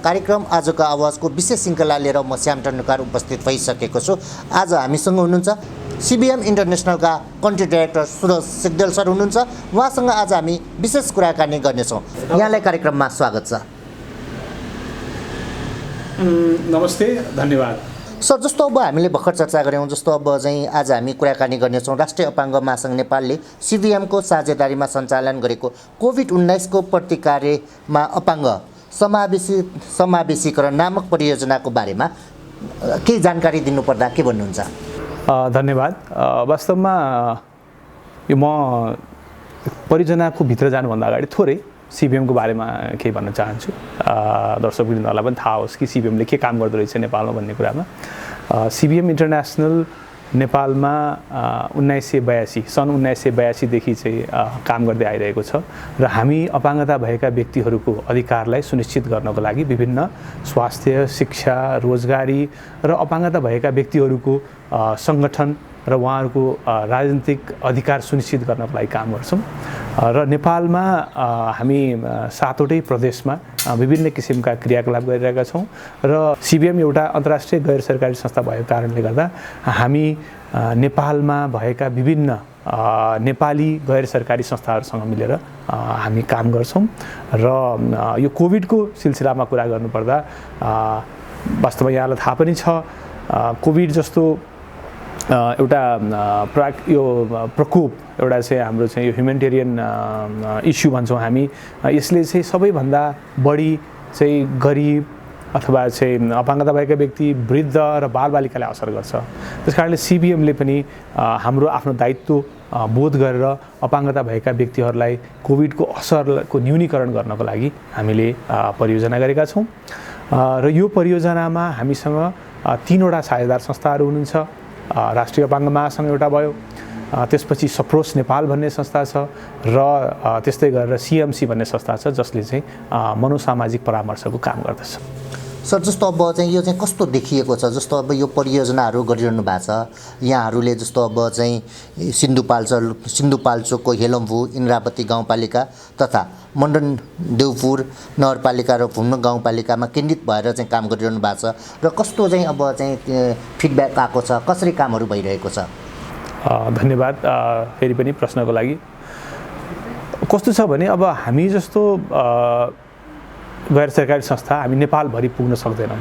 कार्यक्रम आजको आवाजको विशेष श्रृङ्खला लिएर म श्याम तन्डुकार उपस्थित भइसकेको छु। आज हामीसँग हुनुहुन्छ CBM इन्टरनेसनलका country director Suraj Sigdel sir हुनुहुन्छ। उहाँसँग आज हामी विशेष कुराकानी गर्नेछौँ। यहाँलाई कार्यक्रममा स्वागत छ। नमस्ते, धन्यवाद सर। जस्तो अब हामीले भर्खर चर्चा गऱ्यौँ, जस्तो अब चाहिँ आज हामी कुराकानी गर्नेछौँ राष्ट्रिय अपाङ्ग महासङ्घ नेपालले CBMको साझेदारीमा सञ्चालन गरेको कोभिड-19 को प्रतिकारमा अपाङ्ग समावेशीकरण नामक परियोजनाको बारेमा केही जानकारी दिनुपर्दा के भन्नुहुन्छ? धन्यवाद। वास्तवमा यो म परियोजनाको भित्र जानुभन्दा अगाडि थोरै CBMको बारेमा केही भन्न चाहन्छु। दर्शकवृन्दहरूलाई पनि थाहा होस् कि CBMले के काम गर्दो रहेछ नेपालमा भन्ने कुरामा। CBM इन्टरनेसनल नेपालमा 1982 सन् 1982 देखि चाहिँ काम गर्दै आइरहेको छ र हामी अपाङ्गता भएका व्यक्तिहरूको अधिकारलाई सुनिश्चित गर्नको लागि विभिन्न स्वास्थ्य, शिक्षा, रोजगारी र अपाङ्गता भएका व्यक्तिहरूको सङ्गठन र उहाँहरूको राजनीतिक अधिकार सुनिश्चित गर्नको लागि काम गर्छौँ। र नेपालमा हामी 7वटै प्रदेशमा विभिन्न किसिमका क्रियाकलाप गरिरहेका छौँ र CBM एउटा अन्तर्राष्ट्रिय गैर सरकारी संस्था भएको कारणले गर्दा हामी नेपालमा भएका विभिन्न नेपाली गैर सरकारी संस्थाहरूसँग मिलेर हामी काम गर्छौँ। र यो कोभिडको सिलसिलामा कुरा गर्नुपर्दा वास्तवमा यहाँलाई थाहा पनि छ, कोभिड जस्तो एउटा यो प्रकोप एउटा चाहिँ हाम्रो चाहिँ यो ह्युमेनिटेरियन इस्यु भन्छौँ हामी। यसले चाहिँ सबैभन्दा बढी चाहिँ गरिब अथवा चाहिँ अपाङ्गता भएका व्यक्ति, वृद्ध र बालबालिकालाई असर गर्छ। त्यस कारणले CBMले पनि हाम्रो आफ्नो दायित्व बोध गरेर अपाङ्गता भएका व्यक्तिहरूलाई कोभिडको असरको न्यूनीकरण गर्नको लागि हामीले परियोजना गरेका छौँ। र यो परियोजनामा हामीसँग 3वटा साझेदार संस्थाहरू हुनुहुन्छ। राष्ट्रिय अपाङ्ग महासङ्घ एउटा भयो, त्यसपछि सप्रोस नेपाल भन्ने संस्था छ र त्यस्तै गरेर CMC भन्ने संस्था छ जसले चाहिँ मनोसामाजिक परामर्शको काम गर्दछ। सर, जस्तो अब चाहिँ यो चाहिँ कस्तो देखिएको छ? जस्तो अब यो परियोजनाहरू गरिरहनु भएको छ यहाँहरूले, जस्तो अब चाहिँ सिन्धुपाल्चोकको हेलम्बु इन्द्रावती गाउँपालिका तथा मण्डन देउपुर नगरपालिका र भुम्न गाउँपालिकामा केन्द्रित भएर चाहिँ काम गरिरहनु भएको छ र कस्तो चाहिँ अब चाहिँ फिडब्याक आएको छ, कसरी कामहरू भइरहेको छ? धन्यवाद फेरि पनि प्रश्नको लागि। कस्तो छ भने अब हामी जस्तो गैर सरकारी संस्था हामी नेपालभरि पुग्न सक्दैनौँ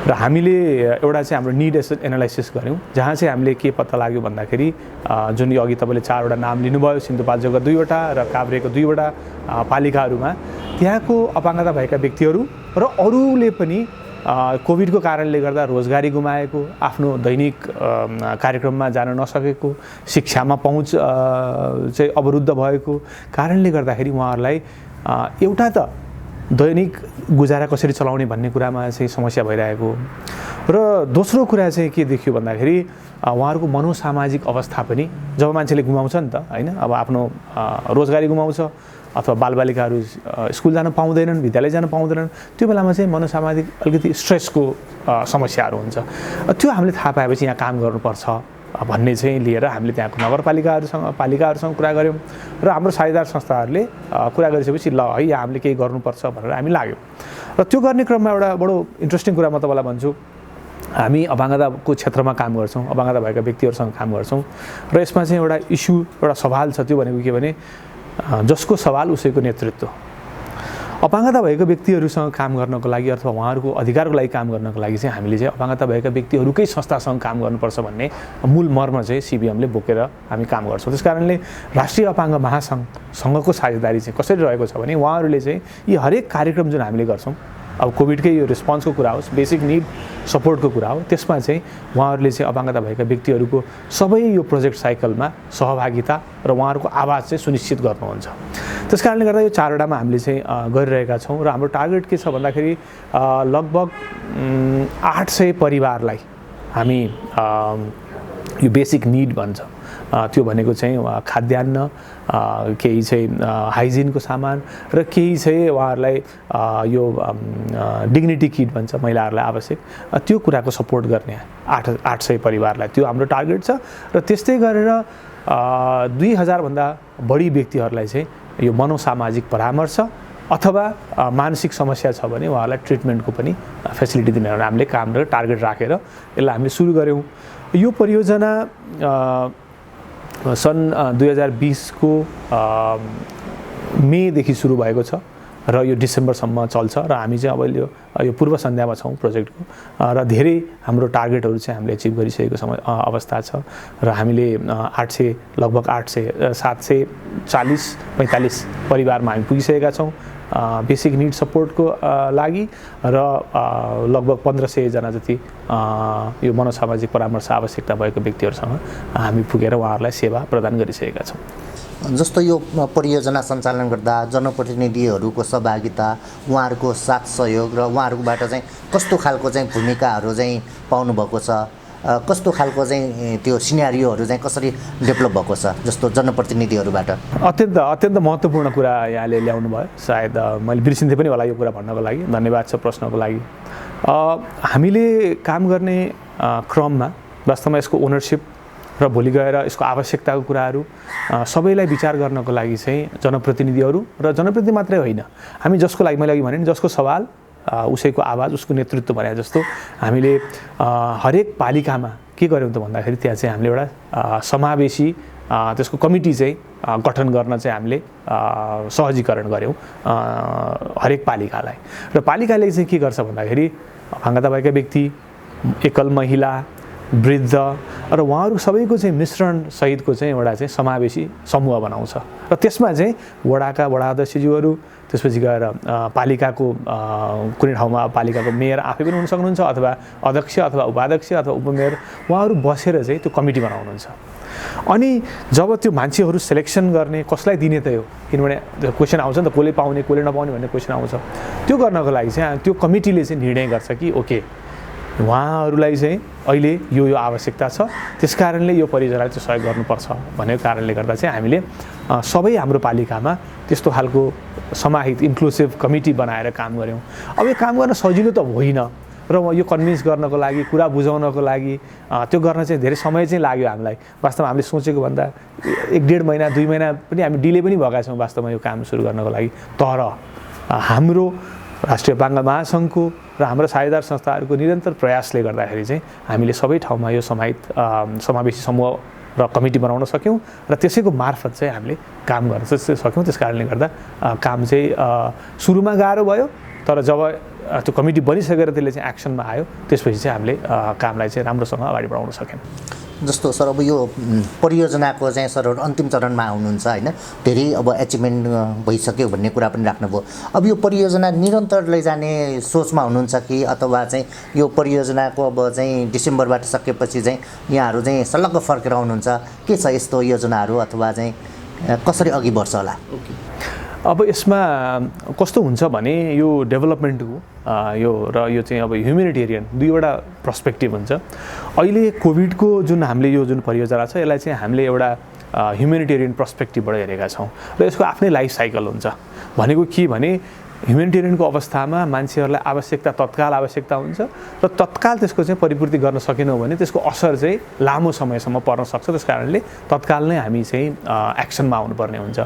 र हामीले एउटा चाहिँ हाम्रो निड एनालाइसिस गऱ्यौँ, जहाँ चाहिँ हामीले के पत्ता लाग्यो भन्दाखेरि जुन यो अघि तपाईँले 4वटा नाम लिनुभयो, सिन्धुपाल्चोकका 2वटा र काभ्रेको 2वटा पालिकाहरूमा त्यहाँको अपाङ्गता भएका व्यक्तिहरू र अरूले पनि कोभिडको कारणले गर्दा रोजगारी गुमाएको, आफ्नो दैनिक कार्यक्रममा जान नसकेको, शिक्षामा पहुँच चाहिँ अवरुद्ध भएको कारणले गर्दाखेरि उहाँहरूलाई एउटा त दैनिक गुजारा कसरी चलाउने भन्ने कुरामा चाहिँ समस्या भइरहेको र दोस्रो कुरा चाहिँ के देखियो भन्दाखेरि उहाँहरूको मनोसामाजिक अवस्था पनि जब मान्छेले गुमाउँछ नि त हैन, अब आफ्नो रोजगारी गुमाउँछ अथवा बालबालिकाहरू स्कुल जान पाउँदैनन्, विद्यालय जान पाउँदैनन्, त्यो बेलामा चाहिँ मनोसामाजिक अलिकति स्ट्रेसको समस्याहरू हुन्छ। त्यो हामीले थाहा पाएपछि यहाँ काम गर्नुपर्छ भन्ने चाहिँ लिएर हामीले त्यहाँको पालिकाहरूसँग कुरा गऱ्यौँ र हाम्रो साझेदार संस्थाहरूले कुरा गरिसकेपछि ल है यहाँ हामीले केही गर्नुपर्छ भनेर हामी लाग्यौँ। र त्यो गर्ने क्रममा एउटा बडो इन्ट्रेस्टिङ कुरा म तपाईँलाई भन्छु। हामी अपाङ्गताको क्षेत्रमा काम गर्छौँ, अपाङ्गता भएका व्यक्तिहरूसँग काम गर्छौँ र यसमा चाहिँ एउटा इस्यु, एउटा सवाल छ। त्यो भनेको के भने जसको सवाल उसैको नेतृत्व। अपाङ्गता भएका व्यक्तिहरूसँग काम गर्नको लागि अथवा उहाँहरूको अधिकारको लागि काम गर्नको लागि चाहिँ हामीले चाहिँ अपाङ्गता भएका व्यक्तिहरूकै संस्थासँग काम गर्नुपर्छ भन्ने मूल मर्म चाहिँ CBMले बोकेर हामी काम गर्छौँ। त्यस कारणले राष्ट्रिय अपाङ्ग महासङ्घसँगको साझेदारी चाहिँ कसरी रहेको छ भने उहाँहरूले चाहिँ यी हरेक कार्यक्रम जुन हामीले गर्छौँ, अब कोभिडकै यो रेस्पोन्सको कुरा होस्, बेसिक निड सपोर्टको कुरा हो, त्यसमा चाहिँ उहाँहरूले चाहिँ अपाङ्गता भएका व्यक्तिहरूको सबै यो प्रोजेक्ट साइकलमा सहभागिता र उहाँहरूको आवाज चाहिँ सुनिश्चित गर्नुहुन्छ। त्यस कारणले गर्दा यो 4वटामा हामीले चाहिँ गरिरहेका छौँ र हाम्रो टार्गेट के छ भन्दाखेरि लगभग 800 परिवारलाई हामी यो बेसिक निड भन्छ, त्यो भनेको चाहिँ खाद्यान्न, केही चाहिँ हाइजिनको सामान र केही चाहिँ उहाँहरूलाई यो डिग्निटी किट भन्छ महिलाहरूलाई आवश्यक, त्यो कुराको सपोर्ट गर्ने 800 परिवारलाई त्यो हाम्रो टार्गेट छ। र त्यस्तै गरेर 2000 भन्दा बढी व्यक्तिहरूलाई चाहिँ यो मनोसामाजिक परामर्श अथवा मानसिक समस्या छ भने उहाँहरूलाई ट्रिटमेन्टको पनि फेसिलिटी दिने हामीले काम र टार्गेट राखेर यसलाई हामीले सुरु गऱ्यौँ। यो परियोजना सन् 2020 को मेदेखि सुरु भएको छ र यो डिसेम्बरसम्म चल्छ र हामी चाहिँ अब यो पूर्व सन्ध्यामा छौँ प्रोजेक्टको र धेरै हाम्रो टार्गेटहरू चाहिँ हामीले एचिभ गरिसकेको अवस्था छ र हामीले लगभग 740-45 परिवारमा हामी पुगिसकेका छौँ बेसिक निड सपोर्टको लागि र लगभग 1500 जना जति यो मनोसामाजिक परामर्श आवश्यकता भएको व्यक्तिहरूसँग हामी पुगेर उहाँहरूलाई सेवा प्रदान गरिसकेका छौँ। जस्तो यो परियोजना सञ्चालन गर्दा जनप्रतिनिधिहरूको सहभागिता, उहाँहरूको साथ सहयोग र उहाँहरूबाट चाहिँ कस्तो खालको चाहिँ भूमिकाहरू चाहिँ पाउनुभएको छ, कस्तो खालको चाहिँ त्यो सिनेरियोहरू चाहिँ कसरी डेभलप भएको छ जस्तो जनप्रतिनिधिहरूबाट? अत्यन्त महत्त्वपूर्ण कुरा यहाँले ल्याउनु भयो। सायद मैले बिर्सिन्थेँ पनि होला यो कुरा भन्नको लागि। धन्यवाद छ प्रश्नको लागि। हामीले काम गर्ने क्रममा वास्तवमा यसको ओनरसिप र भोलि गएर यसको आवश्यकताको कुराहरू सबैलाई विचार गर्नको लागि चाहिँ जनप्रतिनिधिहरू र जनप्रतिनिधि मात्रै होइन, हामी जसको लागि मैले अघि भने नि जसको सवाल उसैको आवाज, उसको नेतृत्व भने जस्तो हामीले हरेक पालिकामा के गर्यौँ त भन्दाखेरि त्यहाँ चाहिँ हामीले एउटा समावेशी त्यसको कमिटी चाहिँ गठन गर्न चाहिँ हामीले सहजीकरण गऱ्यौँ हरेक पालिकालाई। र पालिकाले चाहिँ के गर्छ भन्दाखेरि अपाङ्गता भएका व्यक्ति, एकल महिला, वृद्ध र उहाँहरू सबैको चाहिँ मिश्रण सहितको चाहिँ एउटा चाहिँ समावेशी समूह बनाउँछ र त्यसमा चाहिँ वडा अध्यक्षज्यूहरू, त्यसपछि गएर पालिकाको कुनै ठाउँमा पालिकाको मेयर आफै पनि हुन सक्नुहुन्छ अथवा अध्यक्ष अथवा उपाध्यक्ष अथवा उपमेयर, उहाँहरू बसेर चाहिँ त्यो कमिटी बनाउनुहुन्छ। अनि जब त्यो मान्छेहरू सेलेक्सन गर्ने कसलाई दिने त हो, किनभने क्वेसन आउँछ नि त कसले पाउने कसले नपाउने भन्ने क्वेसन आउँछ। त्यो गर्नको लागि चाहिँ त्यो कमिटीले चाहिँ निर्णय गर्छ कि ओके उहाँहरूलाई चाहिँ अहिले यो आवश्यकता छ, त्यसकारणले यो परियोजनाले चाहिँ सहयोग गर्नुपर्छ भनेको कारणले गर्दा चाहिँ हामीले सबै हाम्रो पालिकामा त्यस्तो खालको समाहित इन्क्लुसिभ कमिटी बनाएर काम गऱ्यौँ। अब यो काम गर्न सजिलो त होइन र यो कन्भिन्स गर्नको लागि, कुरा बुझाउनको लागि त्यो गर्न चाहिँ धेरै समय चाहिँ लाग्यो हामीलाई। वास्तवमा हामीले सोचेको भन्दा 1-1.5 महिना 2 महिना पनि हामी डिले पनि भएका छौँ वास्तवमा यो काम सुरु गर्नको लागि। तर हाम्रो राष्ट्रिय अपाङ्ग महासङ्घको र हाम्रो साझेदार संस्थाहरूको निरन्तर प्रयासले गर्दाखेरि चाहिँ हामीले सबै ठाउँमा यो समावेशी समूह र कमिटी बनाउन सक्यौँ र त्यसैको मार्फत चाहिँ हामीले काम गर्न सक्यौँ। त्यस कारणले गर्दा काम चाहिँ सुरुमा गाह्रो भयो, तर जब त्यो कमिटी बनिसकेर त्यसले चाहिँ एक्सनमा आयो त्यसपछि चाहिँ हामीले कामलाई चाहिँ राम्रोसँग अगाडि बढाउन सक्यौँ। जस्तो सर अब यो परियोजनाको चाहिँ सरहरू अन्तिम चरणमा हुनुहुन्छ होइन, धेरै अब एचिभमेन्ट भइसक्यो भन्ने कुरा पनि राख्नुभयो। अब यो परियोजना निरन्तर लैजाने सोचमा हुनुहुन्छ कि अथवा चाहिँ यो परियोजनाको अब चाहिँ डिसेम्बरबाट सकेपछि चाहिँ यहाँहरू चाहिँ सलग्ग फर्केर आउनुहुन्छ, के छ यस्तो योजनाहरू अथवा चाहिँ कसरी अघि बढ्छ होला? अब यसमा कस्तो हुन्छ भने यो डेभलपमेन्टको यो चाहिँ अब ह्युमेनिटेरियन दुईवटा पर्सपेक्टिभ हुन्छ। अहिले कोभिडको हामीले यो जुन परियोजना छ यसलाई चाहिँ हामीले एउटा ह्युमेनिटेरियन पर्सपेक्टिभबाट हेरेका छौँ र यसको आफ्नै लाइफ साइकल हुन्छ। भनेको के भने ह्युमेनिटेरियनको अवस्थामा मान्छेहरूलाई तत्काल आवश्यकता हुन्छ र तत्काल त्यसको चाहिँ परिपूर्ति गर्न सकेनौँ भने त्यसको असर चाहिँ लामो समयसम्म पर्न सक्छ। त्यस कारणले तत्काल नै हामी चाहिँ एक्सनमा आउनुपर्ने हुन्छ।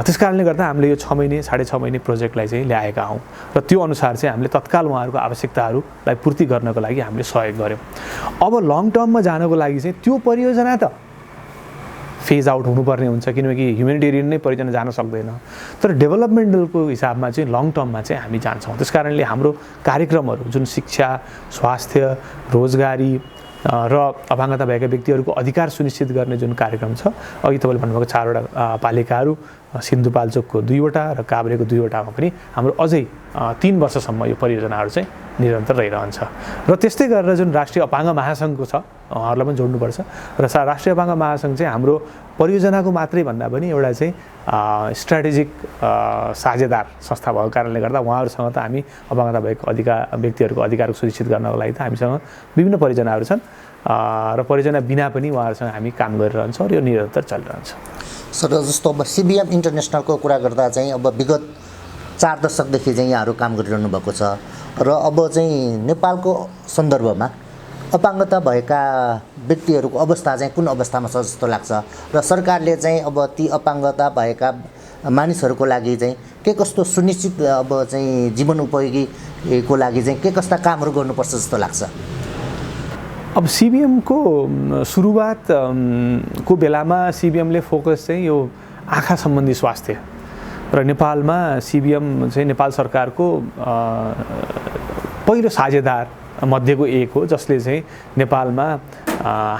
त्यस कारणले गर्दा हामीले यो 6 महिने 6.5 महिने प्रोजेक्टलाई चाहिँ ल्याएका हौँ र त्यो अनुसार चाहिँ हामीले तत्काल उहाँहरूको आवश्यकताहरूलाई पूर्ति गर्नको लागि हामीले सहयोग गऱ्यौँ। अब लङ टर्ममा जानको लागि चाहिँ त्यो परियोजना त फेज आउट हुनुपर्ने हुन्छ, किनकि ह्युमेनिटेरियन नै परियोजना जान सक्दैन। तर डेभलपमेन्टलको हिसाबमा चाहिँ लङ टर्ममा चाहिँ हामी जान्छौँ। त्यस कारणले हाम्रो कार्यक्रमहरू जुन शिक्षा, स्वास्थ्य, रोजगारी र अपाङ्गता भएका व्यक्तिहरूको अधिकार सुनिश्चित गर्ने जुन कार्यक्रम छ, अघि तपाईँले भन्नुभएको 4वटा पालिकाहरू, सिन्धुपाल्चोकको 2वटा र काभ्रेको 2वटामा पनि हाम्रो अझै 3 वर्षसम्म यो परियोजनाहरू चाहिँ निरन्तर रहिरहन्छ। र त्यस्तै गरेर जुन राष्ट्रिय अपाङ्ग महासङ्घको छ उहाँहरूलाई पनि जोड्नुपर्छ र राष्ट्रिय अपाङ्ग महासङ्घ चाहिँ हाम्रो परियोजनाको मात्रै भन्दा पनि एउटा चाहिँ स्ट्राटेजिक साझेदार संस्था भएको कारणले गर्दा उहाँहरूसँग त हामी अपाङ्गता भएको व्यक्तिहरूको अधिकारको सुनिश्चित गर्नको लागि त हामीसँग विभिन्न परियोजनाहरू छन् र परियोजना बिना पनि उहाँहरूसँग हामी काम गरिरहन्छौँ र यो निरन्तर चलिरहन्छ। सर जस्तो अब CBM इन्टरनेसनलको कुरा गर्दा चाहिँ अब विगत 4 दशकदेखि चाहिँ यहाँहरू काम गरिरहनु भएको छ र अब चाहिँ नेपालको सन्दर्भमा अपाङ्गता भएका व्यक्तिहरूको अवस्था चाहिँ कुन अवस्थामा छ जस्तो लाग्छ र सरकारले चाहिँ अब ती अपाङ्गता भएका मानिसहरूको लागि चाहिँ के कस्तो सुनिश्चित अब चाहिँ जीवन उपयोगीको लागि चाहिँ के कस्ता कामहरू गर्नुपर्छ जस्तो लाग्छ? अब सिबिएमको सुरुवात को बेलामा सिबिएमले फोकस चाहिँ यो आँखा सम्बन्धी स्वास्थ्य र नेपालमा सिबिएम चाहिँ नेपाल सरकारको पहिलो साझेदार मध्येको एक हो जसले चाहिँ नेपालमा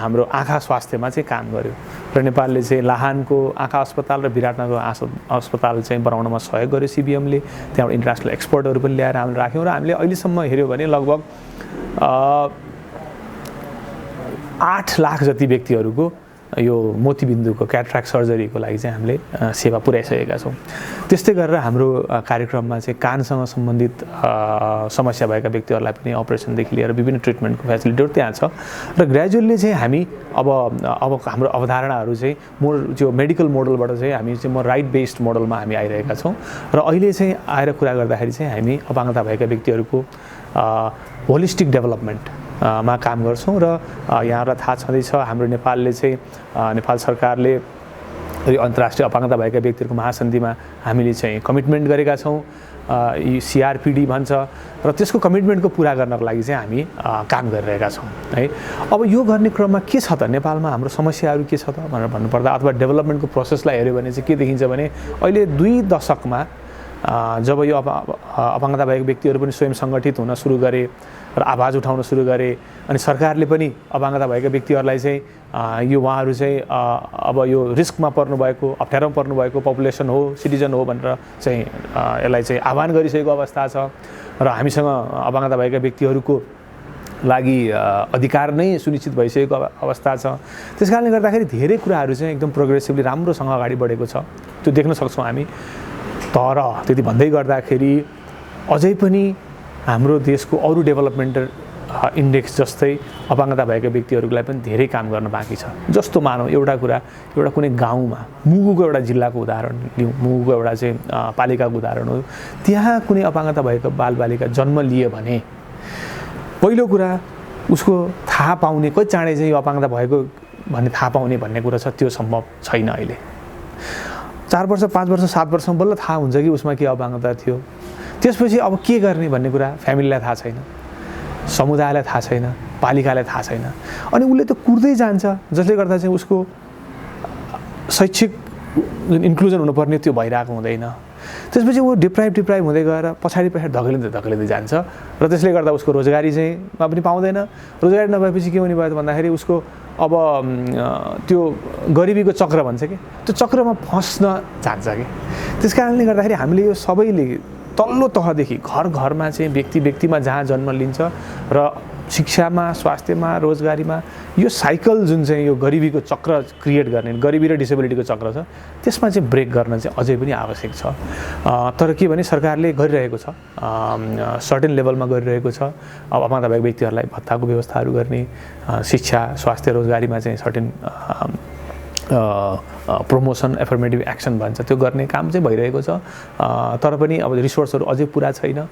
हाम्रो आँखा स्वास्थ्यमा चाहिँ काम गर्यो र नेपालले चाहिँ लाहानको आँखा अस्पताल र विराटनगरको अस्पताल चाहिँ बनाउनमा सहयोग गर्यो सिबिएमले। त्यहाँबाट इन्टरनेसनल एक्सपर्टहरू पनि ल्याएर हामीले राख्यौँ र हामीले अहिलेसम्म हेऱ्यो भने लगभग 8 लाख जति व्यक्तिहरूको यो मोतीबिन्दुको क्याट्राक्ट सर्जरीको लागि चाहिँ हामीले सेवा पुर्याइसकेका छौँ। त्यस्तै गरेर हाम्रो कार्यक्रममा चाहिँ कानसँग सम्बन्धित समस्या भएका व्यक्तिहरूलाई पनि अपरेसनदेखि लिएर विभिन्न ट्रिटमेन्टको फेसिलिटीहरू त्यहाँ छ र ग्रेजुअल्ली चाहिँ हामी अब हाम्रो अवधारणाहरू चाहिँ त्यो मेडिकल मोडलबाट चाहिँ हामी चाहिँ राइट बेस्ड मोडलमा हामी आइरहेका छौँ र अहिले चाहिँ आएर कुरा गर्दाखेरि चाहिँ हामी अपाङ्गता भएका व्यक्तिहरूको होलिस्टिक डेभलपमेन्ट मा काम गर्छौँ र यहाँलाई थाहा छँदैछ हाम्रो नेपालले चाहिँ नेपाल सरकारले अन्तर्राष्ट्रिय अपाङ्गता भएका व्यक्तिहरूको महासन्धिमा हामीले चाहिँ कमिटमेन्ट गरेका छौँ। यी सिआरपिडी भन्छ र त्यसको कमिटमेन्टको पुरा गर्नको लागि चाहिँ हामी काम गरिरहेका छौँ है। अब यो गर्ने क्रममा के छ त नेपालमा हाम्रो समस्याहरू के छ त भनेर भन्नुपर्दा अथवा डेभलपमेन्टको प्रोसेसलाई हेऱ्यो भने चाहिँ के देखिन्छ भने अहिले 2 दशकमा जब यो अपाङ्गता भएका व्यक्तिहरू पनि स्वयं सङ्गठित हुन सुरु गरे र आवाज उठाउन सुरु गरे अनि सरकारले पनि अपाङ्गता भएका व्यक्तिहरूलाई चाहिँ यो उहाँहरू चाहिँ अब यो रिस्कमा पर्नुभएको अप्ठ्यारोमा पर्नुभएको पपुलेसन हो सिटिजन हो भनेर चाहिँ यसलाई चाहिँ आह्वान गरिसकेको अवस्था छ र हामीसँग अपाङ्गता भएका व्यक्तिहरूको लागि अधिकार नै सुनिश्चित भइसकेको अवस्था छ। त्यसकारणले गर्दाखेरि धेरै कुराहरू चाहिँ एकदम प्रोग्रेसिभली राम्रोसँग अगाडि बढेको छ त्यो देख्न सक्छौँ हामी। तर त्यति भन्दै गर्दाखेरि अझै पनि हाम्रो देशको अरू डेभलपमेन्टल इन्डेक्स जस्तै अपाङ्गता भएका व्यक्तिहरूलाई पनि धेरै काम गर्न बाँकी छ। जस्तो मानौँ एउटा कुनै गाउँमा मुगुको एउटा जिल्लाको उदाहरण लिउँ, मुगुको एउटा चाहिँ पालिकाको उदाहरण हो। त्यहाँ कुनै अपाङ्गता भएको बालबालिका जन्म लिए भने पहिलो कुरा उसको थाहा पाउने कति चाँडै चाहिँ यो अपाङ्गता भएको भन्ने थाहा पाउने भन्ने कुरा छ त्यो सम्भव छैन। अहिले 4 वर्ष 5 वर्ष 7 वर्षमा बल्ल थाहा हुन्छ कि उसमा के अपाङ्गता थियो। त्यसपछि अब के गर्ने भन्ने कुरा फ्यामिलीलाई थाहा छैन, समुदायलाई थाहा छैन, पालिकालाई थाहा छैन अनि उसले त कुर्दै जान्छ जसले गर्दा चाहिँ उसको शैक्षिक जुन इन्क्लुजन हुनुपर्ने त्यो भइरहेको हुँदैन। त्यसपछि ऊ डिप्राइभ हुँदै गएर पछाडि धकेलिँदै जान्छ र त्यसले गर्दा उसको रोजगारी चाहिँ पनि पाउँदैन। रोजगारी नभएपछि के हुने भयो त भन्दाखेरि उसको अब त्यो गरिबीको चक्र भन्छ कि त्यो चक्रमा फस्न जान्छ कि। त्यस कारणले गर्दाखेरि हामीले यो सबैले तल्लो तहदेखि घरमा चाहिँ व्यक्तिमा जहाँ जन्म लिन्छ र शिक्षामा स्वास्थ्यमा रोजगारीमा यो साइकल जुन चाहिँ यो गरिबीको चक्र क्रिएट गर्ने गरिबी र डिसेबिलिटीको चक्र छ त्यसमा चाहिँ ब्रेक गर्न चाहिँ अझै पनि आवश्यक छ। तर के भने सरकारले गरिरहेको छ, सर्टेन लेभलमा गरिरहेको छ। अब अपाङ्गता भएका व्यक्तिहरूलाई भत्ताको व्यवस्थाहरू गर्ने, शिक्षा स्वास्थ्य रोजगारीमा चाहिँ सर्टेन प्रमोसन एफर्मेटिभ एक्सन भन्छ त्यो गर्ने काम चाहिँ भइरहेको छ। तर पनि अब रिसोर्सहरू अझै पुरा छैन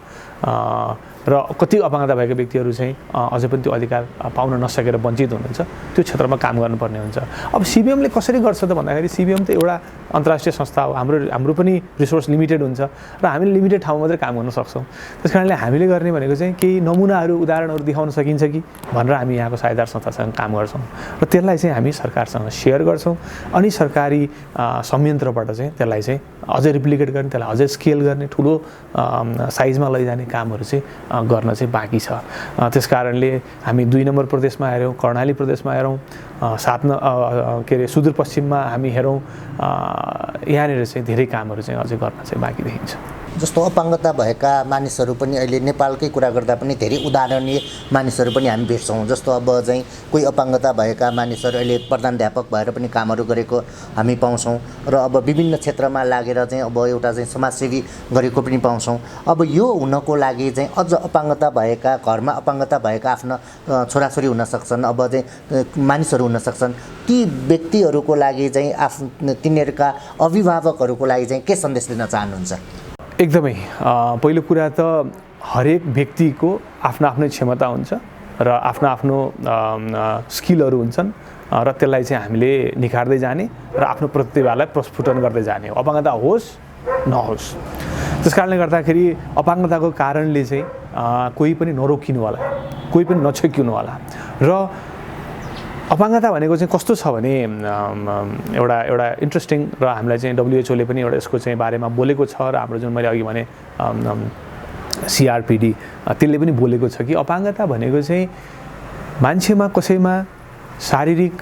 र कति अपाङ्गता भएका व्यक्तिहरू चाहिँ अझै पनि त्यो अधिकार पाउन नसकेर वञ्चित हुनुहुन्छ। त्यो क्षेत्रमा काम गर्नुपर्ने हुन्छ। अब सिबिएमले कसरी गर्छ त भन्दाखेरि सिबिएम त एउटा अन्तर्राष्ट्रिय संस्था हो, हाम्रो पनि रिसोर्स लिमिटेड हुन्छ र हामीले लिमिटेड ठाउँमा मात्रै काम गर्न सक्छौँ। त्यस कारणले हामीले गर्ने भनेको चाहिँ केही नमुनाहरू उदाहरणहरू देखाउन सकिन्छ कि भनेर हामी यहाँको साझेदार संस्थासँग काम गर्छौँ र त्यसलाई चाहिँ हामी सरकारसँग सेयर गर्छौँ अनि सरकारी संयन्त्रबाट चाहिँ त्यसलाई चाहिँ अझै रिप्लिकेट गर्ने, त्यसलाई अझै स्केल गर्ने, ठुलो साइजमा लैजाने कामहरू चाहिँ गर्न चाहिँ बाँकी छ। त्यस कारणले हामी 2 नम्बर प्रदेशमा हेरौँ, कर्णाली प्रदेशमा हेरौँ, 7 सुदूरपश्चिममा हामी हेरौँ, यहाँनिर चाहिँ धेरै कामहरू चाहिँ अझै गर्न चाहिँ बाँकी देखिन्छ। जस्तो अपाङ्गता भएका मानिसहरू पनि अहिले नेपालकै कुरा गर्दा पनि धेरै उदाहरणीय मानिसहरू पनि हामी भेट्छौँ। जस्तो अब चाहिँ कोही अपाङ्गता भएका मानिसहरू अहिले प्रधानाध्यापक भएर पनि कामहरू गरेको हामी पाउँछौँ र अब विभिन्न क्षेत्रमा लागेर चाहिँ अब एउटा चाहिँ समाजसेवी गरेको पनि पाउँछौँ। अब यो हुनको लागि चाहिँ अझ अपाङ्गता भएका घरमा अपाङ्गता भएका आफ्ना छोराछोरी हुन सक्छन्, अब चाहिँ मानिसहरू हुन सक्छन्, ती व्यक्तिहरूको लागि चाहिँ तिनीहरूका अभिभावकहरूको लागि चाहिँ के सन्देश दिन चाहनुहुन्छ? एकदमै पहिलो कुरा त हरेक व्यक्तिको आफ्नो क्षमता हुन्छ र आफ्नो स्किलहरू हुन्छन् र त्यसलाई चाहिँ हामीले निखार्दै जाने र आफ्नो प्रतिभालाई प्रस्फुटन गर्दै जाने हो, अपाङ्गता होस् नहोस्। त्यस कारणले गर्दाखेरि अपाङ्गताको कारणले चाहिँ कोही पनि नरोकिनु होला, कोही पनि नछेकिनु होला। र अपाङ्गता भनेको चाहिँ कस्तो छ भने एउटा इन्ट्रेस्टिङ र हामीलाई चाहिँ WHO ले पनि एउटा यसको चाहिँ बारेमा बोलेको छ र हाम्रो जुन मैले अघि भने CRPD त्यसले पनि बोलेको छ कि अपाङ्गता भनेको चाहिँ मान्छेमा कसैमा शारीरिक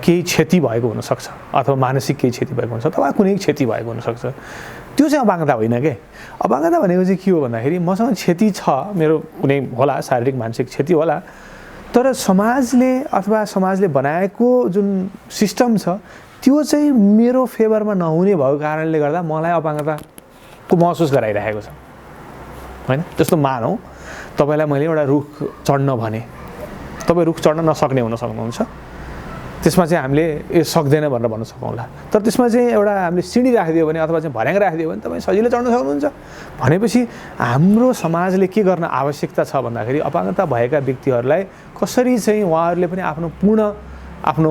केही क्षति भएको हुनसक्छ अथवा मानसिक केही क्षति भएको हुनसक्छ अथवा कुनै क्षति भएको हुनसक्छ, त्यो चाहिँ अपाङ्गता होइन के। अपाङ्गता भनेको चाहिँ के हो भन्दाखेरि मसँग क्षति छ, मेरो कुनै होला शारीरिक मानसिक क्षति होला, तर समाजले अथवा समाजले बनाएको जुन सिस्टम छ त्यो चाहिँ मेरो फेभरमा नहुने भएको कारणले गर्दा मलाई अपाङ्गताको महसुस गराइरहेको छ हैन। जस्तो मानौ तपाईलाई मैले एउटा रुख चढ्न भने, तपाईँ रुख चढ्न नसक्ने हुन सक्नुहुन्छ, त्यसमा चाहिँ हामीले यो सक्दैन भनेर भन्न सकौँला। तर त्यसमा चाहिँ एउटा हामीले सिँढी राखिदियो भने अथवा चाहिँ भर्याङ राखिदियो भने तपाईँ सजिलै चढ्न सक्नुहुन्छ। भनेपछि हाम्रो समाजले के गर्न आवश्यकता छ भन्दाखेरि अपाङ्गता भएका व्यक्तिहरूलाई कसरी चाहिँ उहाँहरूले पनि आफ्नो पूर्ण आफ्नो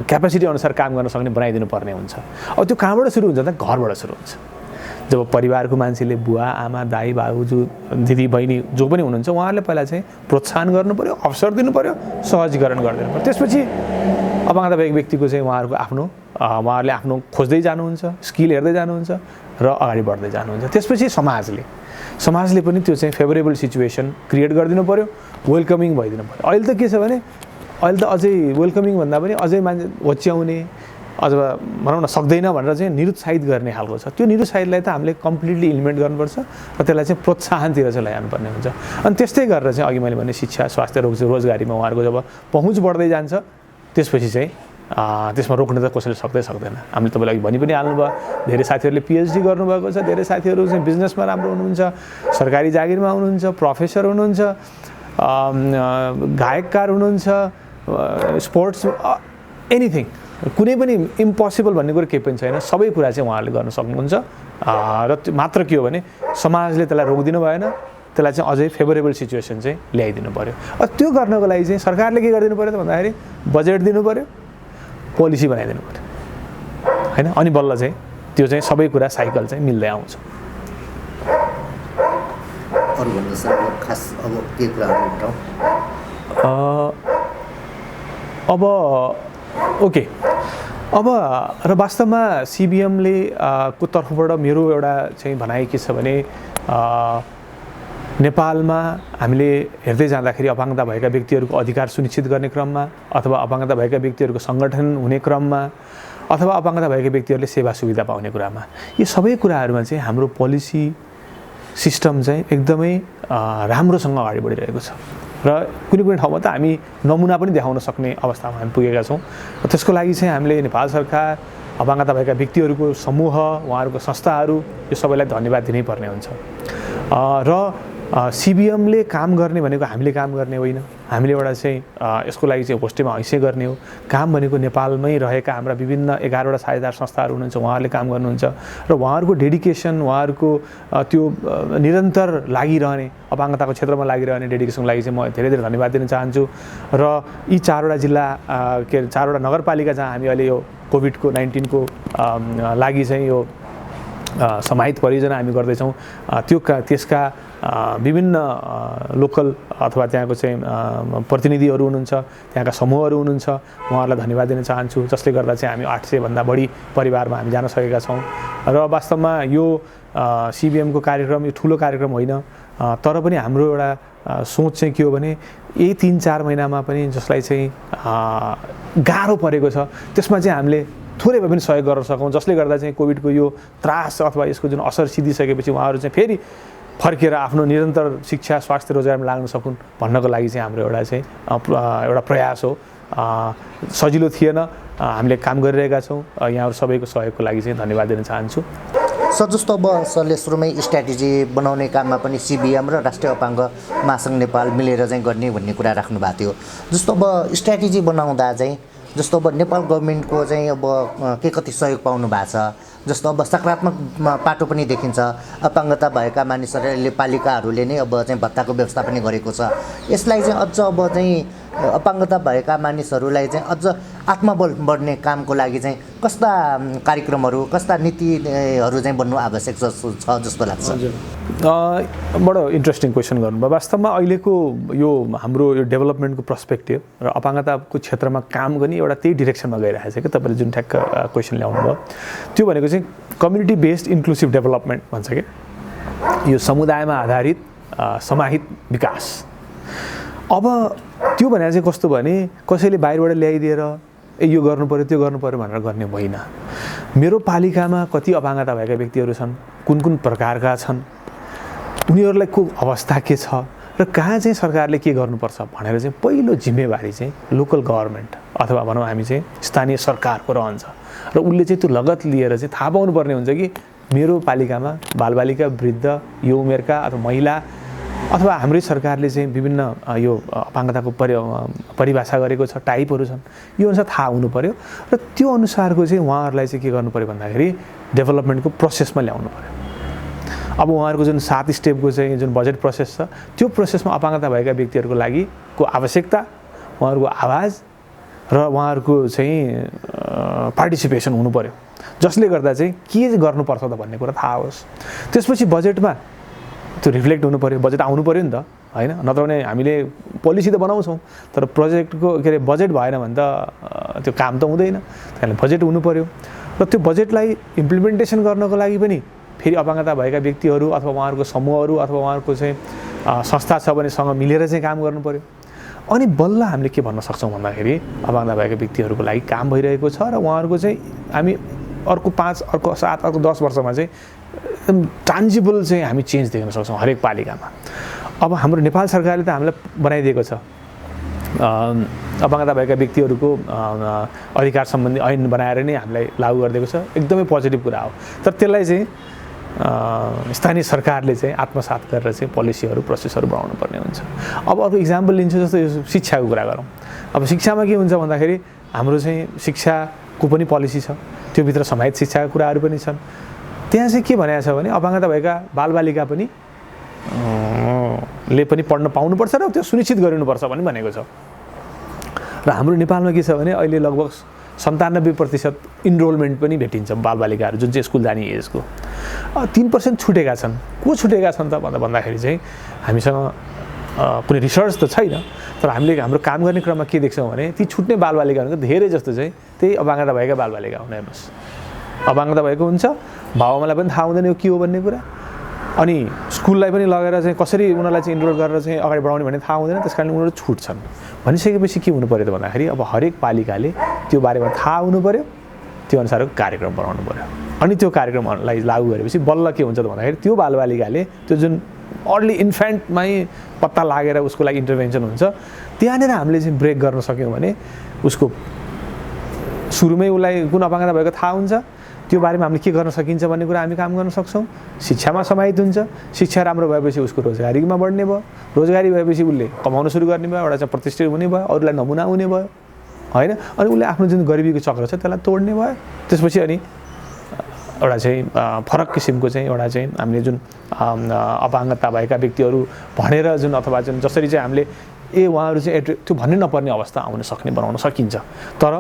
क्यापेसिटी अनुसार काम गर्न सक्ने बनाइदिनु पर्ने हुन्छ। अब त्यो कहाँबाट सुरु हुन्छ त? घरबाट सुरु हुन्छ। जब परिवारको मान्छेले बुवा आमा दाइ बाबुजू दिदी बहिनी जो पनि हुनुहुन्छ उहाँहरूले पहिला चाहिँ प्रोत्साहन गर्नु पर्यो, अवसर दिनु पर्यो, सहजीकरण गरिदिनु पर्यो। त्यसपछि अपाङ्गता भएको व्यक्तिको चाहिँ उहाँहरूले आफ्नो खोज्दै जानुहुन्छ, स्किल हेर्दै जानुहुन्छ र अगाडि बढ्दै जानुहुन्छ। त्यसपछि समाजले पनि त्यो चाहिँ फेभरेबल सिचुएसन क्रिएट गरिदिनु पर्यो, वेलकमिङ भइदिनु पर्यो। अहिले त के छ भने अहिले त अझै वेलकमिङ भन्दा पनि अझै मान्छे होच्याउने अथवा भनौँ न सक्दैन भनेर चाहिँ निरुत्साहित गर्ने खालको छ। त्यो निरुत्साहितलाई त हामीले कम्प्लिटली इलिमिनेट गर्नुपर्छ र त्यसलाई चाहिँ प्रोत्साहनतिर चाहिँ लैजानुपर्ने हुन्छ। अनि त्यस्तै गरेर चाहिँ अघि मैले भने शिक्षा स्वास्थ्य रोजगारीमा उहाँहरूको जब पहुँच बढ्दै जान्छ त्यसपछि चाहिँ त्यसमा रोक्न त कसैले सक्दैन। हामीले तपाईँलाई अघि भनि पनि हाल्नुभयो, धेरै साथीहरूले PhD गर्नुभएको छ, धेरै साथीहरू चाहिँ बिजनेसमा राम्रो हुनुहुन्छ, सरकारी जागिरमा हुनुहुन्छ, प्रोफेसर हुनुहुन्छ, गायककार हुनुहुन्छ, स्पोर्ट्स एनिथिङ, कुनै पनि इम्पोसिबल भन्ने कुरो केही पनि छैन। सबै कुरा चाहिँ उहाँहरूले गर्न सक्नुहुन्छ र मात्र के हो भने समाजले त्यसलाई रोकिदिनु भएन, त्यसलाई चाहिँ अझै फेभरेबल सिचुएसन चाहिँ ल्याइदिनु पर्यो। त्यो गर्नको लागि चाहिँ सरकारले के गरिदिनु पर्यो त भन्दाखेरि बजेट दिनु पर्यो, पोलिसी बनाइदिनु पर्यो हैन। अनि बल्ल चाहिँ त्यो चाहिँ सबै कुरा साइकल चाहिँ मिल्दै आउँछ। अरु भन्नु सर खास अब के कुराहरु बताउँ? अब ओके, अब र वास्तवमा CBMले को तर्फबाट मेरो एउटा चाहिँ भनाइ के छ भने नेपालमा हामीले हेर्दै जाँदाखेरि अपाङ्गता भएका व्यक्तिहरूको अधिकार सुनिश्चित गर्ने क्रममा अथवा अपाङ्गता भएका व्यक्तिहरूको सङ्गठन हुने क्रममा अथवा अपाङ्गता भएका व्यक्तिहरूले सेवा सुविधा पाउने कुरामा यी सबै कुराहरूमा चाहिँ हाम्रो पोलिसी सिस्टम चाहिँ एकदमै राम्रोसँग अगाडि बढिरहेको छ र कुनै ठाउँमा त हामी नमुना पनि देखाउन सक्ने अवस्थामा हामी पुगेका छौँ। त्यसको लागि चाहिँ हामीले नेपाल सरकार, अपाङ्गता भएका व्यक्तिहरूको समूह, उहाँहरूको संस्थाहरू यो सबैलाई धन्यवाद दिनै पर्ने हुन्छ। र CBMले काम गर्ने भनेको हामीले काम गर्ने होइन, हामीले एउटा चाहिँ यसको लागि चाहिँ होस्टेमा हैसै गर्ने हो। काम भनेको नेपालमै रहेका हाम्रा विभिन्न 11वटा साझेदार संस्थाहरू हुनुहुन्छ, उहाँहरूले काम गर्नुहुन्छ र उहाँहरूको डेडिकेसन, उहाँहरूको त्यो निरन्तर लागिरहने अपाङ्गताको क्षेत्रमा लागिरहने डेडिकेसनको लागि चाहिँ म धेरै धेरै धन्यवाद दिन चाहन्छु। र यी 4वटा जिल्ला के 4वटा नगरपालिका जहाँ हामी अहिले यो कोभिड-19 को लागि चाहिँ यो समाहित परियोजना हामी गर्दैछौँ, त्यसका विभिन्न लोकल अथवा त्यहाँको चाहिँ प्रतिनिधिहरू हुनुहुन्छ, त्यहाँका समूहहरू हुनुहुन्छ, उहाँहरूलाई धन्यवाद दिन चाहन्छु, जसले गर्दा चाहिँ हामी 800 भन्दा बढी परिवारमा हामी जान सकेका छौँ। र वास्तवमा यो CBMको कार्यक्रम यो ठुलो कार्यक्रम होइन, तर पनि हाम्रो एउटा सोच चाहिँ के हो भने यही 3-4 महिनामा पनि जसलाई चाहिँ गाह्रो परेको छ त्यसमा चाहिँ हामीले थोरै भए पनि सहयोग गर्न सकौँ, जसले गर्दा चाहिँ कोभिडको यो त्रास अथवा यसको जुन असर सिद्धिसकेपछि उहाँहरू चाहिँ फेरि फर्केर आफ्नो निरन्तर शिक्षा स्वास्थ्य रोजगारमा लाग्न सकुन् भन्नको लागि चाहिँ हाम्रो एउटा प्रयास हो। सजिलो थिएन, हामीले काम गरिरहेका छौँ। यहाँहरू सबैको सहयोगको लागि चाहिँ धन्यवाद दिन चाहन्छु। सर जस्तो अब सरले सुरुमै स्ट्र्याटेजी बनाउने काममा पनि CBM र राष्ट्रिय अपाङ्ग महासङ्घ नेपाल मिलेर चाहिँ गर्ने भन्ने कुरा राख्नु भएको थियो। जस्तो अब स्ट्र्याटेजी बनाउँदा चाहिँ जस्तो अब नेपाल गभर्मेन्टको चाहिँ अब के कति सहयोग पाउनु भएको छ, जस्तो अब सकारात्मक पाटो पनि देखिन्छ, अपाङ्गता भएका मानिसहरूले पालिकाहरूले नै अब चाहिँ भत्ताको व्यवस्था पनि गरेको छ। यसलाई चाहिँ अझ अब चाहिँ अपाङ्गता भएका मानिसहरूलाई चाहिँ अझ आत्मबल बढ्ने कामको लागि चाहिँ कस्ता कार्यक्रमहरू कस्ता नीतिहरू चाहिँ बन्नु आवश्यक छ जस्तो लाग्छ? बडो इन्ट्रेस्टिङ क्वेसन गर्नुभयो। वास्तवमा अहिलेको यो हाम्रो यो डेभलपमेन्टको पर्सपेक्टिभ र अपाङ्गताको क्षेत्रमा काम गर्ने एउटा त्यही डिरेक्सनमा गइरहेको छ कि तपाईँले जुन ठ्याक्क क्वेसन ल्याउनु भयो त्यो भनेको चाहिँ कम्युनिटी बेस्ड इन्क्लुसिभ डेभलपमेन्ट भन्छ कि यो समुदायमा आधारित समाहित विकास। अब त्यो भने चाहिँ कस्तो भने कसैले बाहिरबाट ल्याइदिएर यो गर्नु पर्यो त्यो गर्नु पर्यो भनेर गर्ने होइन। मेरो पालिकामा कति अपाङ्गता भएका व्यक्तिहरू छन्, कुन कुन प्रकारका छन्, उनीहरूलाई को अवस्था के छ र कहाँ चाहिँ सरकारले के गर्नुपर्छ भनेर चाहिँ पहिलो जिम्मेवारी चाहिँ लोकल गभर्मेन्ट अथवा भनौँ हामी चाहिँ स्थानीय सरकारको रहन्छ र उसले चाहिँ त्यो लगत लिएर चाहिँ थाहा पाउनुपर्ने हुन्छ कि मेरो पालिकामा बालबालिका, वृद्ध, यो उमेरका अथवा महिला अथवा हाम्रै सरकारले चाहिँ विभिन्न यो अपाङ्गताको परिभाषा गरेको छ, टाइपहरू छन्, यो अनुसार थाहा हुनु पर्यो र त्यो अनुसारको चाहिँ उहाँहरूलाई चाहिँ के गर्नु पर्यो भन्दाखेरि डेभलपमेन्टको प्रोसेसमा ल्याउनु पर्यो। अब उहाँहरूको जुन 7 स्टेपको चाहिँ जुन बजेट प्रोसेस छ त्यो प्रोसेसमा अपाङ्गता भएका व्यक्तिहरूको लागि को आवश्यकता, उहाँहरूको आवाज र उहाँहरूको चाहिँ पार्टिसिपेसन हुनु पर्यो, जसले गर्दा चाहिँ के गर्नुपर्छ त भन्ने कुरा थाहा होस्। त्यसपछि बजेटमा त्यो रिफ्लेक्ट हुनु पर्यो, बजेट आउनु पर्यो नि त, होइन? नत्र भने हामीले पोलिसी त बनाउँछौँ तर प्रोजेक्टको के अरे बजेट भएन भने त त्यो काम त हुँदैन। त्यहाँले बजेट हुनु पर्यो र त्यो बजेटलाई इम्प्लिमेन्टेसन गर्नको लागि पनि फेरि अपाङ्गता भएका व्यक्तिहरू अथवा उहाँहरूको समूहहरू अथवा उहाँहरूको चाहिँ संस्था छ भनेसँग मिलेर चाहिँ काम गर्नु पर्यो। अनि बल्ल हामीले के भन्न सक्छौँ भन्दाखेरि अपाङ्गता भएका व्यक्तिहरूको लागि काम भइरहेको छ र उहाँहरूको चाहिँ हामी अर्को 5, अर्को 7, अर्को 10 वर्षमा चाहिँ एकदम टान्जिबल चाहिँ हामी चेन्ज देख्न सक्छौँ हरेक पालिकामा। अब हाम्रो नेपाल सरकारले त हामीलाई बनाइदिएको छ अपाङ्गता भएका व्यक्तिहरूको अधिकार सम्बन्धी ऐन बनाएर नै हामीलाई लागू गरिदिएको छ, एकदमै पोजिटिभ कुरा हो। तर त्यसलाई चाहिँ स्थानीय सरकारले चाहिँ आत्मसात गरेर चाहिँ पोलिसीहरू प्रोसेसहरू बनाउनु पर्ने हुन्छ। अब अर्को इक्जाम्पल लिन्छु, जस्तो यो शिक्षाको कुरा गरौँ। अब शिक्षामा के हुन्छ भन्दाखेरि हाम्रो चाहिँ शिक्षाको पनि पोलिसी छ, त्योभित्र समाहित शिक्षाका कुराहरू पनि छन्। त्यहाँ चाहिँ के भनेको छ भने अपाङ्गता भएका बालबालिका पनि ले पनि पढ्न पाउनुपर्छ र त्यो सुनिश्चित गरिनुपर्छ भन्ने भनेको छ। र हाम्रो नेपालमा के छ भने अहिले लगभग 97% इनरोलमेन्ट पनि भेटिन्छ बालबालिकाहरू जुन चाहिँ स्कुल जाने एजको। 3% छुटेका छन्। को छुटेका छन् त भन्दाखेरि चाहिँ हामीसँग कुनै रिसर्च त छैन, तर हामीले हाम्रो काम गर्ने क्रममा के देख्छौँ भने ती छुट्ने बालबालिकाहरूको धेरै जस्तो चाहिँ त्यही अपाङ्गता भएका बालबालिका हुन्। हेर्नुहोस्, अपाङ्गता भएको हुन्छ, बाबुआमालाई पनि थाहा हुँदैन यो के हो भन्ने कुरा, अनि स्कुललाई पनि लगेर चाहिँ कसरी उनीहरूलाई चाहिँ इनरोल गरेर चाहिँ अगाडि बढाउने भन्ने थाहा हुँदैन, त्यस कारण उनीहरू छुट्छन्। भनिसकेपछि के हुनु पऱ्यो त भन्दाखेरि अब हरेक पालिकाले त्यो बारेमा थाहा हुनु पऱ्यो, त्यो अनुसारको कार्यक्रम बनाउनु पऱ्यो। अनि त्यो कार्यक्रमहरूलाई लागू गरेपछि बल्ल के हुन्छ त भन्दाखेरि त्यो बालबालिकाले त्यो जुन अर्ली इन्फेन्टमै पत्ता लागेर उसको लागि इन्टरभेन्सन हुन्छ, त्यहाँनिर हामीले चाहिँ ब्रेक गर्न सक्यौँ भने उसको सुरुमै उसलाई कुन अपाङ्गता भएको थाहा हुन्छ, त्यो बारेमा हामीले के गर्न सकिन्छ भन्ने कुरा हामी काम गर्न सक्छौँ। शिक्षामा समाहित हुन्छ, शिक्षा राम्रो भएपछि उसको रोजगारीमा बढ्ने भयो, रोजगारी भएपछि उसले कमाउन सुरु गर्ने भयो, एउटा चाहिँ प्रतिष्ठित हुने भयो, अरूलाई नमुना हुने भयो, होइन? अनि उसले आफ्नो जुन गरिबीको चक्र छ त्यसलाई तोड्ने भयो। त्यसपछि अनि एउटा चाहिँ फरक किसिमको चाहिँ एउटा चाहिँ हामीले जुन अपाङ्गता भएका व्यक्तिहरू भनेर जुन अथवा जुन जसरी चाहिँ हामीले उहाँहरू चाहिँ त्यो भन्नै नपर्ने अवस्था आउन सक्ने बनाउन सकिन्छ। तर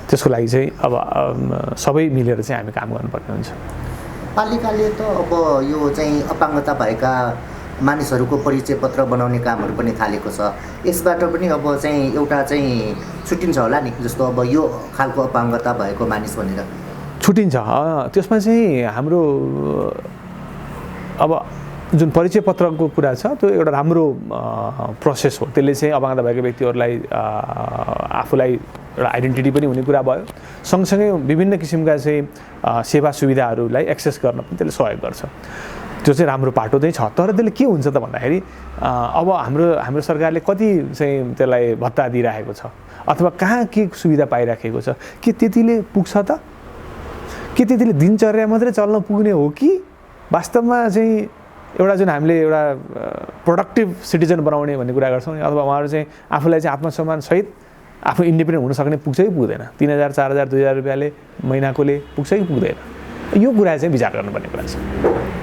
त्यसको लागि चाहिँ अब सबै मिलेर चाहिँ हामी काम गर्नुपर्ने हुन्छ। पालिकाले त अब यो चाहिँ अपाङ्गता भएका मानिसहरूको परिचय पत्र बनाउने कामहरू पनि थालेको छ। यसबाट पनि अब चाहिँ एउटा चाहिँ छुट्टिन्छ होला नि, जस्तो अब यो खालको अपाङ्गता भएको मानिस भनेर छुट्टिन्छ। त्यसमा चाहिँ हाम्रो अब जुन परिचय पत्रको कुरा छ त्यो एउटा राम्रो प्रोसेस हो। त्यसले चाहिँ अपाङ्गता भएका व्यक्तिहरूलाई आफूलाई एउटा आइडेन्टिटी पनि हुने कुरा भयो, सँगसँगै विभिन्न किसिमका चाहिँ सेवा सुविधाहरूलाई एक्सेस गर्न पनि त्यसले सहयोग गर्छ। त्यो चाहिँ राम्रो पाटो चाहिँ छ। तर त्यसले के हुन्छ त भन्दाखेरि अब हाम्रो सरकारले कति चाहिँ त्यसलाई भत्ता दिइराखेको छ अथवा कहाँ के सुविधा पाइराखेको छ, के त्यतिले पुग्छ त? के त्यतिले दिनचर्या मात्रै चल्न पुग्ने हो कि वास्तवमा चाहिँ एउटा जुन हामीले एउटा प्रोडक्टिभ सिटिजन बनाउने भन्ने कुरा गर्छौँ अथवा उहाँहरू चाहिँ आफूलाई चाहिँ आत्मसम्मानसहित आफू इन्डिपेन्डेन्ट हुन सक्ने पुग्छ कि पुग्दैन? 3000, 4000, 2000 रुपियाँले महिनाकोले पुग्छ कि पुग्दैन? यो कुरा चाहिँ विचार गर्नुपर्ने कुरा छ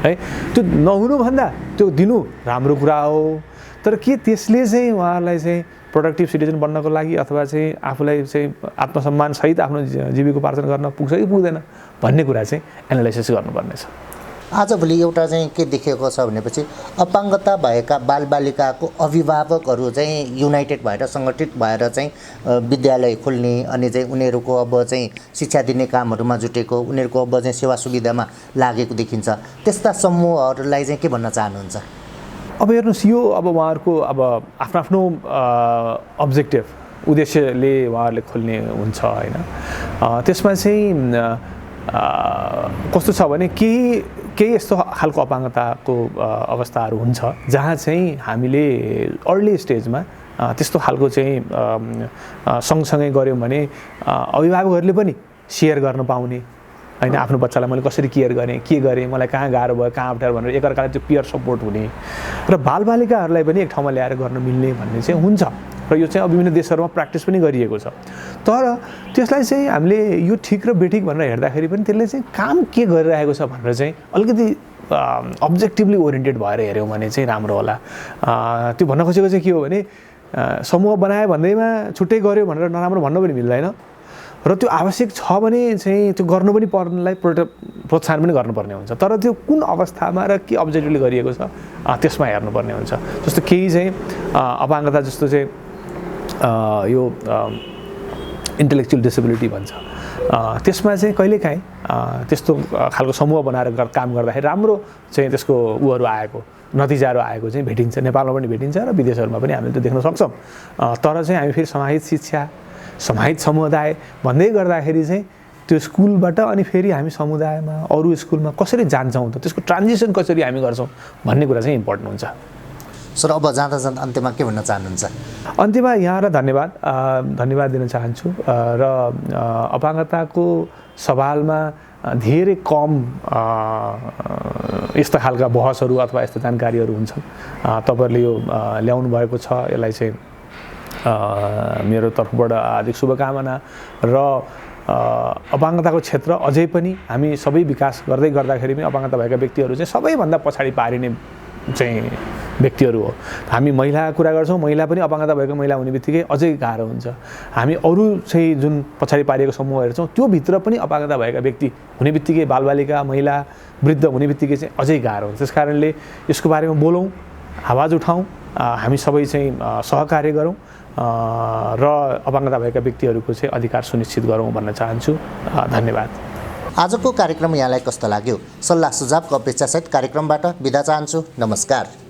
है। त्यो नहुनुभन्दा त्यो दिनु राम्रो कुरा हो, तर के त्यसले चाहिँ उहाँहरूलाई चाहिँ प्रोडक्टिभ सिटिजन बन्नको लागि अथवा चाहिँ आफूलाई चाहिँ आत्मसम्मानसहित आफ्नो जीविकोपार्जन गर्न पुग्छ कि पुग्दैन भन्ने कुरा चाहिँ एनालाइसिस गर्नुपर्नेछ। आजभोलि एउटा चाहिँ के देखिएको छ भनेपछि अपाङ्गता भएका बालबालिकाको अभिभावकहरू चाहिँ युनाइटेड भएर सङ्गठित भएर चाहिँ विद्यालय खोल्ने अनि चाहिँ उनीहरूको अब चाहिँ शिक्षा दिने कामहरूमा जुटेको, उनीहरूको अब चाहिँ सेवा सुविधामा लागेको देखिन्छ। त्यस्ता समूहहरूलाई चाहिँ के भन्न चाहनुहुन्छ? अब हेर्नुहोस्, यो अब उहाँहरूको अब आफ्नो आफ्नो अब्जेक्टिभ उद्देश्यले उहाँहरूले खोल्ने हुन्छ होइन। त्यसमा चाहिँ कस्तो छ भने केही यस्तो खालको अपाङ्गताको अवस्थाहरू हुन्छ जहाँ चाहिँ हामीले अर्ली स्टेजमा त्यस्तो खालको चाहिँ सँगसँगै गऱ्यौँ भने अभिभावकहरूले पनि सेयर गर्न पाउने होइन, आफ्नो बच्चालाई मैले कसरी केयर गरेँ, के गरेँ, मलाई कहाँ गाह्रो भयो, कहाँ अप्ठ्यारो भनेर एकअर्कालाई त्यो पियर सपोर्ट हुने र बालबालिकाहरूलाई पनि एक ठाउँमा ल्याएर गर्न मिल्ने भन्ने चाहिँ हुन्छ र यो चाहिँ अब विभिन्न देशहरूमा प्र्याक्टिस पनि गरिएको छ। तर त्यसलाई चाहिँ हामीले यो ठिक र बेठिक भनेर हेर्दाखेरि पनि त्यसले चाहिँ काम के गरिरहेको छ भनेर चाहिँ अलिकति अब्जेक्टिभली ओरिएन्टेड भएर हेऱ्यौँ भने चाहिँ राम्रो होला। त्यो भन्न खोजेको चाहिँ के हो भने समूह बनायो भन्दैमा छुट्टै गऱ्यो भनेर नराम्रो भन्न पनि मिल्दैन र त्यो आवश्यक छ भने चाहिँ त्यो गर्नु पनि पर्नेलाई प्रोत्साहन पनि गर्नुपर्ने हुन्छ। तर त्यो कुन अवस्थामा र के अब्जेक्टिभली गरिएको छ त्यसमा हेर्नुपर्ने हुन्छ। जस्तो केही चाहिँ अपाङ्गता जस्तो चाहिँ यो इन्टेलेक्चुअल डिसेबिलिटी भन्छ, त्यसमा चाहिँ कहिलेकाहीँ त्यस्तो खालको समूह बनाएर काम गर्दाखेरि राम्रो चाहिँ त्यसको उहरू आएको, नतिजाहरू आएको चाहिँ भेटिन्छ। नेपालमा पनि भेटिन्छ र विदेशहरूमा पनि हामीले त्यो देख्न सक्छौँ। तर चाहिँ हामी फेरि समाहित शिक्षा, समाहित समुदाय भन्दै गर्दाखेरि चाहिँ त्यो स्कुलबाट अनि फेरि हामी समुदायमा अरू स्कुलमा कसरी जान्छौँ त, त्यसको ट्रान्जिसन कसरी हामी गर्छौँ भन्ने कुरा चाहिँ इम्पोर्टेन्ट हुन्छ। सर, अब जाँदा जाँदा अन्त्यमा के भन्न चाहनुहुन्छ? अन्त्यमा यहाँलाई धन्यवाद दिन चाहन्छु र अपाङ्गताको सवालमा धेरै कम यस्ता खालका बहसहरू अथवा यस्ता जानकारीहरू हुन्छन्। तपाईँहरूले यो ल्याउनु भएको छ, यसलाई चाहिँ मेरो तर्फबाट हार्दिक शुभकामना र अपाङ्गताको क्षेत्र अझै पनि हामी सबै विकास गर्दाखेरि पनि अपाङ्गता भएका व्यक्तिहरू चाहिँ सबैभन्दा पछाडि पारिने चाहिँ व्यक्तिहरू हो। हामी महिला कुरा गर्छौँ, महिला पनि अपाङ्गता भएको महिला हुने बित्तिकै अझै गाह्रो हुन्छ। हामी अरू चाहिँ जुन पछाडि पारिएको समूह हेर्छौँ त्यो भित्र पनि अपाङ्गता भएका व्यक्ति हुने बित्तिकै, बालबालिका, महिला, वृद्ध हुने बित्तिकै चाहिँ अझै गाह्रो हुन्छ। त्यस कारणले यसको बारेमा बोलौँ, आवाज उठाउँ, हामी सबै चाहिँ सहकार्य गरौँ र अपाङ्गता भएका व्यक्तिहरूको चाहिँ अधिकार सुनिश्चित गरौँ भन्न चाहन्छु। धन्यवाद। आजको कार्यक्रम यहाँलाई कस्तो लाग्यो? सल्लाह सुझावको अपेक्षासहित कार्यक्रमबाट बिदा चाहन्छु। नमस्कार।